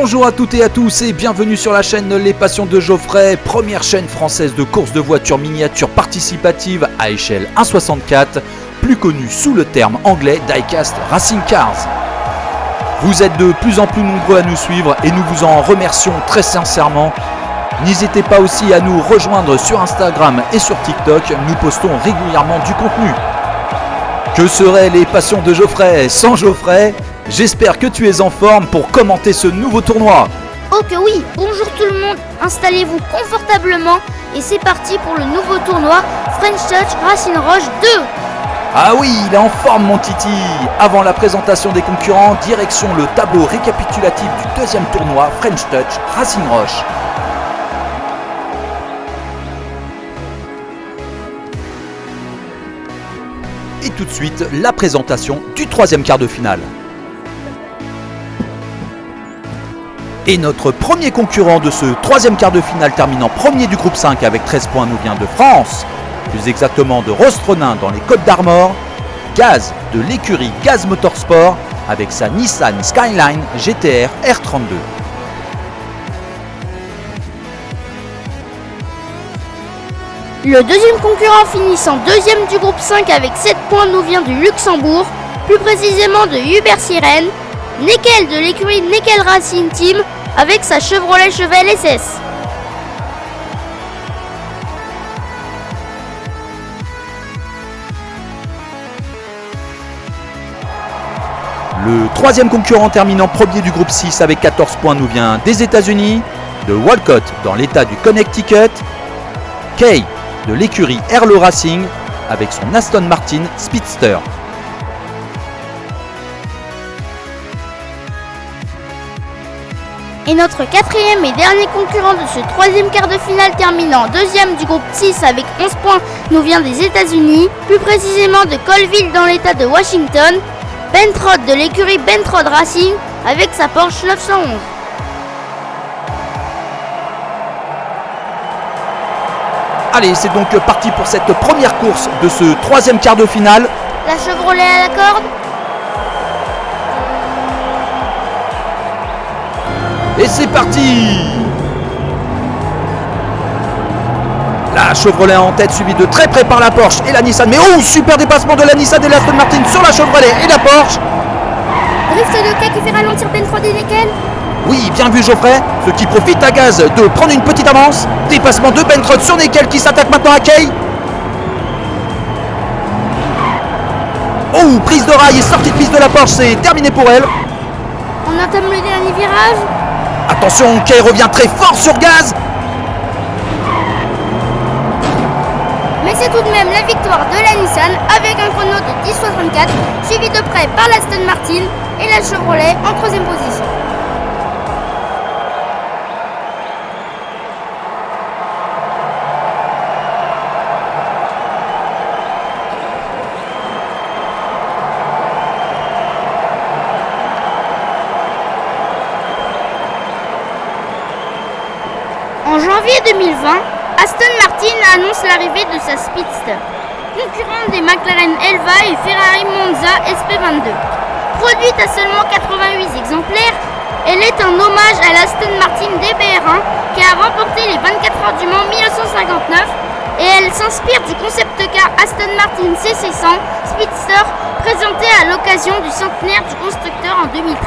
Bonjour à toutes et à tous et bienvenue sur la chaîne Les Passions de Geoffrey, première chaîne française de course de voitures miniatures participatives à échelle 1/64, plus connue sous le terme anglais Diecast Racing Cars. Vous êtes de plus en plus nombreux à nous suivre et nous vous en remercions très sincèrement. N'hésitez pas aussi à nous rejoindre sur Instagram et sur TikTok, nous postons régulièrement du contenu. Que seraient les Passions de Geoffrey sans Geoffrey ? J'espère que tu es en forme pour commenter ce nouveau tournoi. Oh que oui, bonjour tout le monde, installez-vous confortablement et c'est parti pour le nouveau tournoi French Touch Racing Roche 2. Ah oui, il est en forme mon Titi. Avant la présentation des concurrents, direction le tableau récapitulatif du deuxième tournoi French Touch Racing Roche. Et tout de suite, la présentation du troisième quart de finale. Et notre premier concurrent de ce troisième quart de finale terminant premier du groupe 5 avec 13 points nous vient de France, plus exactement de Rostronin dans les Côtes d'Armor, Gaz de l'écurie Gaz Motorsport avec sa Nissan Skyline GTR R32. Le deuxième concurrent finissant deuxième du groupe 5 avec 7 points nous vient du Luxembourg, plus précisément de Hubert Sirène, Neckel de l'écurie Neckel Racing Team avec sa Chevrolet Chevelle SS. Le troisième concurrent terminant premier du groupe 6 avec 14 points nous vient des États-Unis, de Walcott dans l'état du Connecticut, Kay de l'écurie Herlo Racing avec son Aston Martin Speedster. Et notre quatrième et dernier concurrent de ce troisième quart de finale terminant deuxième du groupe 6 avec 11 points nous vient des États-Unis, plus précisément de Colville dans l'état de Washington, Bentrod de l'écurie Bentrod Racing avec sa Porsche 911. Allez, c'est donc parti pour cette première course de ce troisième quart de finale. La Chevrolet à la corde. Et c'est parti! La Chevrolet en tête, suivie de très près par la Porsche et la Nissan. Mais oh, super dépassement de la Nissan et de l'Aston Martin sur la Chevrolet et la Porsche. Drift de Kay qui fait ralentir Bentrod et Neckel. Oui, bien vu Geoffrey, ce qui profite à Gaz de prendre une petite avance. Dépassement de Bentrod sur Neckel qui s'attaque maintenant à Kay. Oh, prise de rail et sortie de piste de la Porsche, c'est terminé pour elle. On entame le dernier virage. Attention, Kay revient très fort sur Gaz. Mais c'est tout de même la victoire de la Nissan avec un chrono de 10,64 suivi de près par l'Aston Martin et la Chevrolet en troisième position. En janvier 2020, Aston Martin annonce l'arrivée de sa Speedster, concurrente des McLaren Elva et Ferrari Monza SP22. Produite à seulement 88 exemplaires, elle est un hommage à l'Aston Martin DBR1 qui a remporté les 24 heures du Mans 1959 et elle s'inspire du concept car Aston Martin CC100 Speedster présenté à l'occasion du centenaire du constructeur en 2013.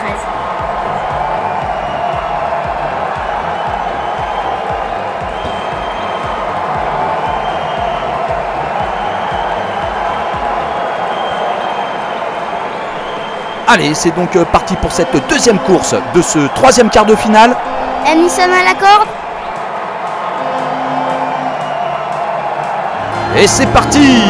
Allez, c'est donc parti pour cette deuxième course de ce troisième quart de finale. La Nissan à la corde. Et c'est parti!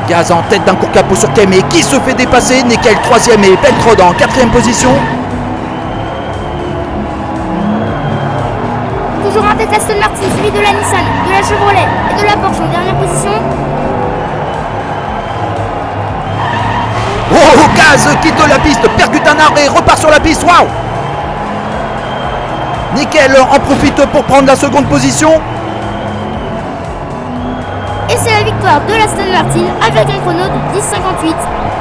Gaz en tête d'un court capot sur Kay, mais qui se fait dépasser? Neckel troisième et Bentrod en quatrième position. Toujours en tête Aston Martin, suivi de la Nissan, de la Chevrolet et de la Porsche en dernière position. Oh, Gaz quitte la piste, percute un arbre et repart sur la piste. Waouh! Neckel en profite pour prendre la seconde position. Et c'est la victoire de l'Aston Martin avec un chrono de 10,58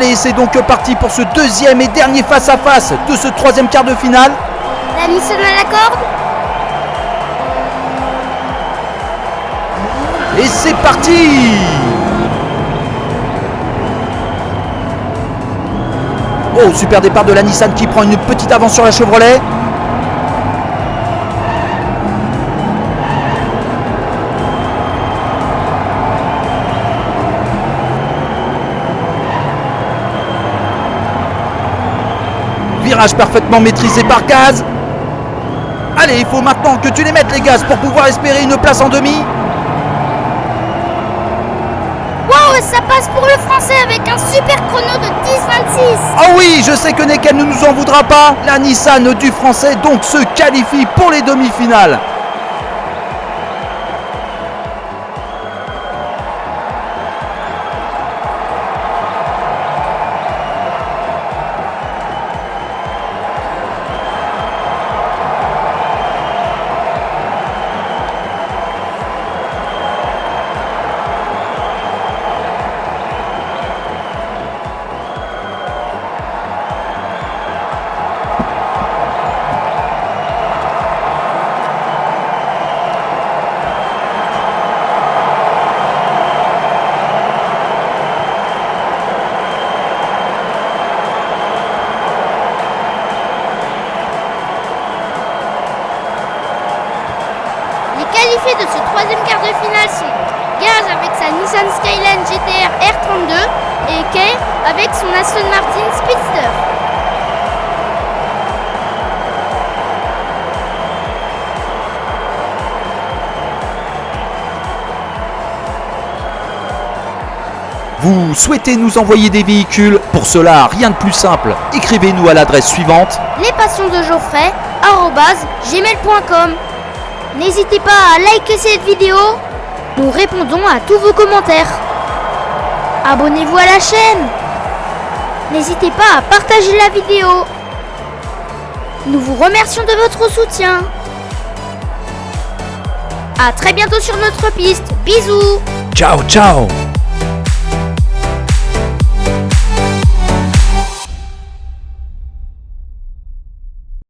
Allez, c'est donc parti pour ce deuxième et dernier face-à-face de ce troisième quart de finale. La Nissan à la corde. Et c'est parti! Oh, super départ de la Nissan qui prend une petite avance sur la Chevrolet. Virage parfaitement maîtrisé par Gaz. Allez, il faut maintenant que tu les mettes les Gaz pour pouvoir espérer une place en demi. Wow, ça passe pour le français avec un super chrono de 10,26. Ah oui, je sais que Nekel ne nous en voudra pas. La Nissan du français donc se qualifie pour les demi-finales. Qualifiés de ce troisième quart de finale sont Gaz avec sa Nissan Skyline GTR R32 et Kay avec son Aston Martin Speedster. Vous souhaitez nous envoyer des véhicules? Pour cela, rien de plus simple. Écrivez-nous à l'adresse suivante: lespassionsdejofray@gmail.com. N'hésitez pas à liker cette vidéo. Nous répondons à tous vos commentaires. Abonnez-vous à la chaîne. N'hésitez pas à partager la vidéo. Nous vous remercions de votre soutien. À très bientôt sur notre piste. Bisous. Ciao, ciao.